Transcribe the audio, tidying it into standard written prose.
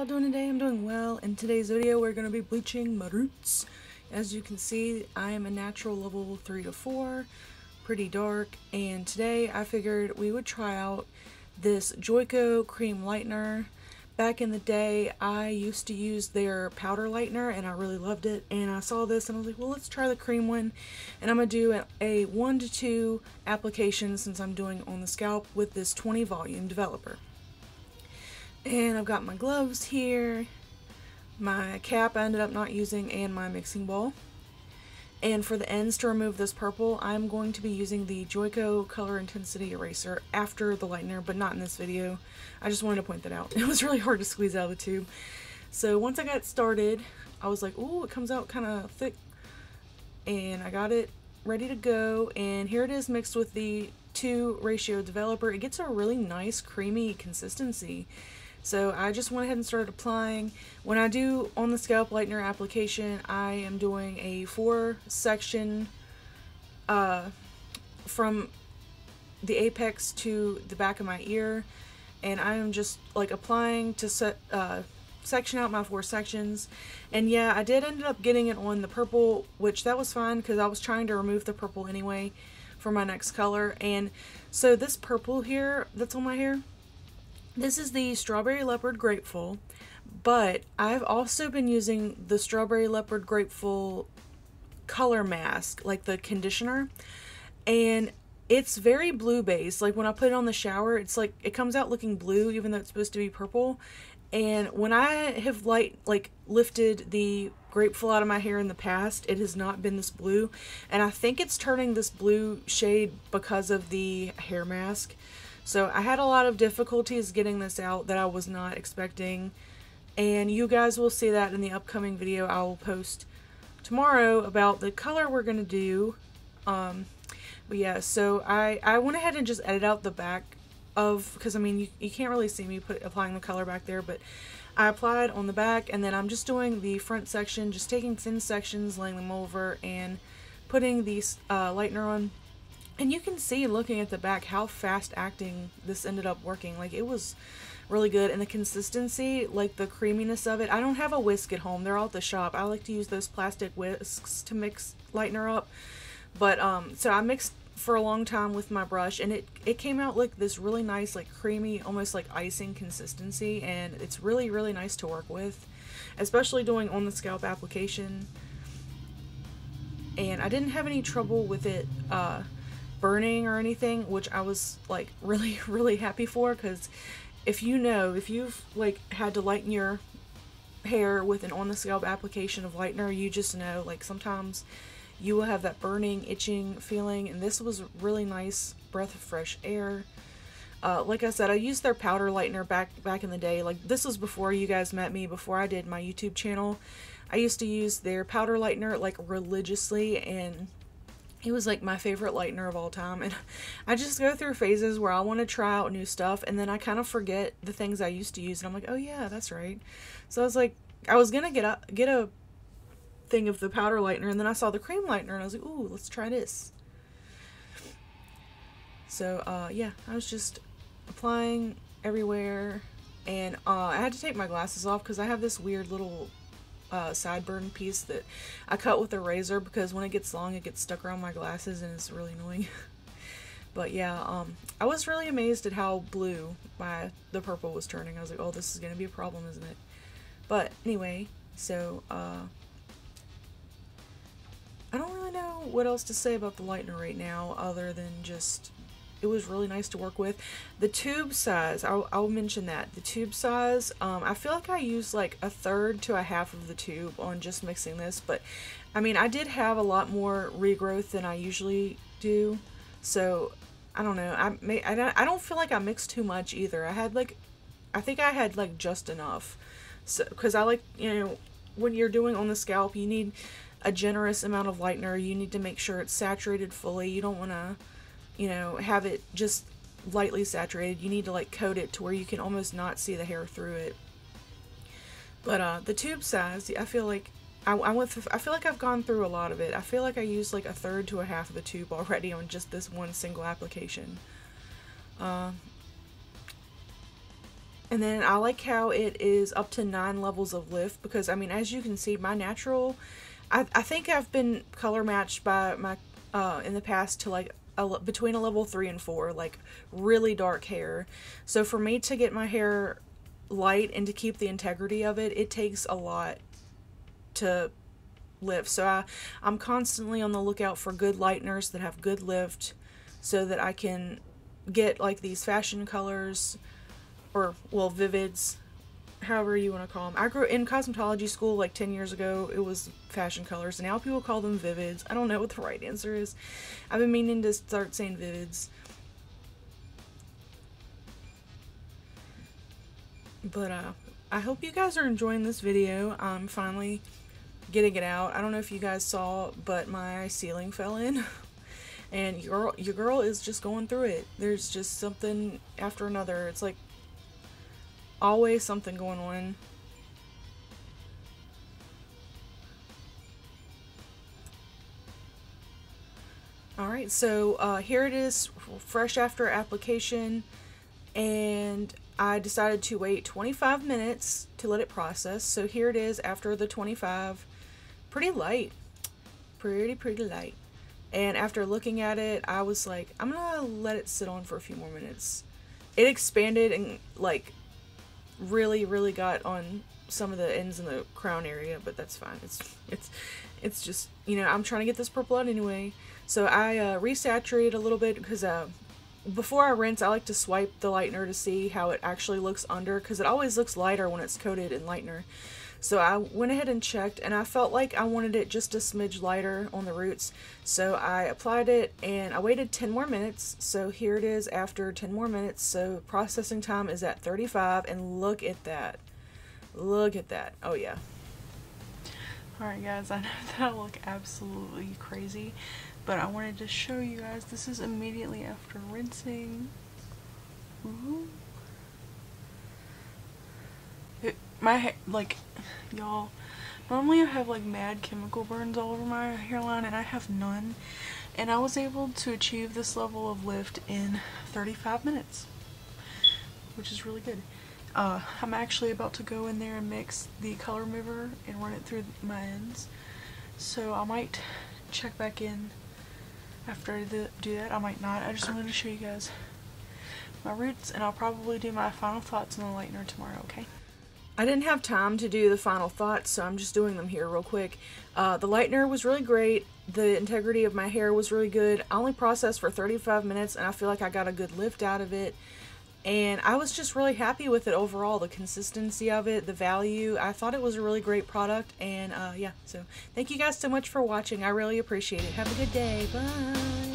doing today? I'm doing well. In today's video, we're going to be bleaching my roots. As you can see, I am a natural level 3 to 4, pretty dark, and today I figured we would try out this Joico Creme Lightener. Back in the day, I used to use their powder lightener, and I really loved it, and I saw this, and I was like, well, let's try the cream one, and I'm going to do a 1 to 2 application since I'm doing on the scalp with this 20 volume developer. And I've got my gloves here, my cap I ended up not using, and my mixing bowl. And for the ends to remove this purple, I'm going to be using the Joico Color Intensity Eraser after the lightener, but not in this video. I just wanted to point that out. It was really hard to squeeze out of the tube. So once I got started, I was like, ooh, it comes out kind of thick. And I got it ready to go, and here it is mixed with the 2 ratio developer. It gets a really nice creamy consistency. So I just went ahead and started applying. When I do on the scalp lightener application, I am doing a 4 section from the apex to the back of my ear, and I am just like applying to section out my 4 sections. And yeah, I did end up getting it on the purple, which that was fine because I was trying to remove the purple anyway for my next color. And so this purple here that's on my hair, this is the Strawberry Leopard Grateful, but I've also been using the Strawberry Leopard Grateful color mask, like the conditioner, and it's very blue based. Like when I put it on the shower, it's like it comes out looking blue even though it's supposed to be purple. And when I have lifted the Grateful out of my hair in the past, it has not been this blue, and I think it's turning this blue shade because of the hair mask. So I had a lot of difficulties getting this out that I was not expecting, and you guys will see that in the upcoming video I will post tomorrow about the color we're going to do. But yeah, so I went ahead and just edited out the back of, because I mean you can't really see me applying the color back there, but I applied on the back, and then I'm just doing the front section, just taking thin sections, laying them over, and putting these lightener on. And you can see, looking at the back, how fast acting this ended up working. Like, it was really good. And the consistency, like the creaminess of it. I don't have a whisk at home. They're all at the shop. I like to use those plastic whisks to mix lightener up. But, so I mixed for a long time with my brush, and it came out like this really nice, like creamy, almost like icing consistency. And it's really, really nice to work with, especially doing on the scalp application. And I didn't have any trouble with it, burning or anything, which I was like really happy for, because if you've like had to lighten your hair with an on the scalp application of lightener, you just know like sometimes you will have that burning, itching feeling, and this was really nice breath of fresh air. Like I said, I used their powder lightener back in the day. Like, this was before you guys met me, before I did my YouTube channel. I used to use their powder lightener like religiously, and it was like my favorite lightener of all time. And I just go through phases where I want to try out new stuff, and then I kind of forget the things I used to use, and I'm like, oh yeah, that's right. So I was like, I was gonna get a thing of the powder lightener, and then I saw the cream lightener, and I was like, ooh, let's try this. So yeah, I was just applying everywhere, and I had to take my glasses off because I have this weird little sideburn piece that I cut with a razor, because when it gets long it gets stuck around my glasses and it's really annoying. But yeah, I was really amazed at how blue the purple was turning. I was like, oh, this is gonna be a problem, isn't it? But anyway, so I don't really know what else to say about the lightener right now, other than just it was really nice to work with. The tube size, I'll mention that. The tube size, I feel like I used like 1/3 to 1/2 of the tube on just mixing this, but I mean, I did have a lot more regrowth than I usually do, so I don't know. I don't feel like I mixed too much either. I think I had like just enough, so because I like, you know, when you're doing on the scalp, you need a generous amount of lightener. You need to make sure it's saturated fully. You don't want to, you know, have it just lightly saturated. You need to like coat it to where you can almost not see the hair through it. But the tube size, I feel like I feel like I've gone through a lot of it. I feel like I used like 1/3 to 1/2 of the tube already on just this one single application. And then I like how it is up to 9 levels of lift, because I mean, as you can see, my natural, I think I've been color matched by my in the past to like between a level 3 and 4, like really dark hair. So for me to get my hair light and to keep the integrity of it, it takes a lot to lift. So I'm constantly on the lookout for good lighteners that have good lift, so that I can get like these fashion colors, or well, vivids, however you want to call them. I grew in cosmetology school like 10 years ago. It was fashion colors, and now people call them vivids. I don't know what the right answer is. I've been meaning to start saying vivids. But I hope you guys are enjoying this video. I'm finally getting it out. I don't know if you guys saw, but my ceiling fell in. And your girl is just going through it. There's just something after another. It's like always something going on. Alright, so here it is, fresh after application, and I decided to wait 25 minutes to let it process. So here it is after the 25. Pretty light. Pretty light. And after looking at it, I was like, I'm gonna let it sit on for a few more minutes. It expanded and like really got on some of the ends in the crown area, but that's fine. It's just, you know, I'm trying to get this purple out anyway. So I resaturate a little bit, because before I rinse, I like to swipe the lightener to see how it actually looks under, because it always looks lighter when it's coated in lightener. So I went ahead and checked, and I felt like I wanted it just a smidge lighter on the roots. So I applied it, and I waited 10 more minutes. So here it is after 10 more minutes. So processing time is at 35, and look at that. Look at that. Oh yeah. Alright guys, I know that I look absolutely crazy, but I wanted to show you guys. This is immediately after rinsing. Ooh. My hair, like, y'all, normally I have like mad chemical burns all over my hairline, and I have none, and I was able to achieve this level of lift in 35 minutes, which is really good. I'm actually about to go in there and mix the color remover and run it through my ends, so I might check back in after I do that. I might not. I just wanted to show you guys my roots, and I'll probably do my final thoughts on the lightener tomorrow, okay? I didn't have time to do the final thoughts, so I'm just doing them here real quick. The lightener was really great. The integrity of my hair was really good. I only processed for 35 minutes, and I feel like I got a good lift out of it. And I was just really happy with it overall. The consistency of it, the value. I thought it was a really great product, and yeah. So thank you guys so much for watching. I really appreciate it. Have a good day. Bye.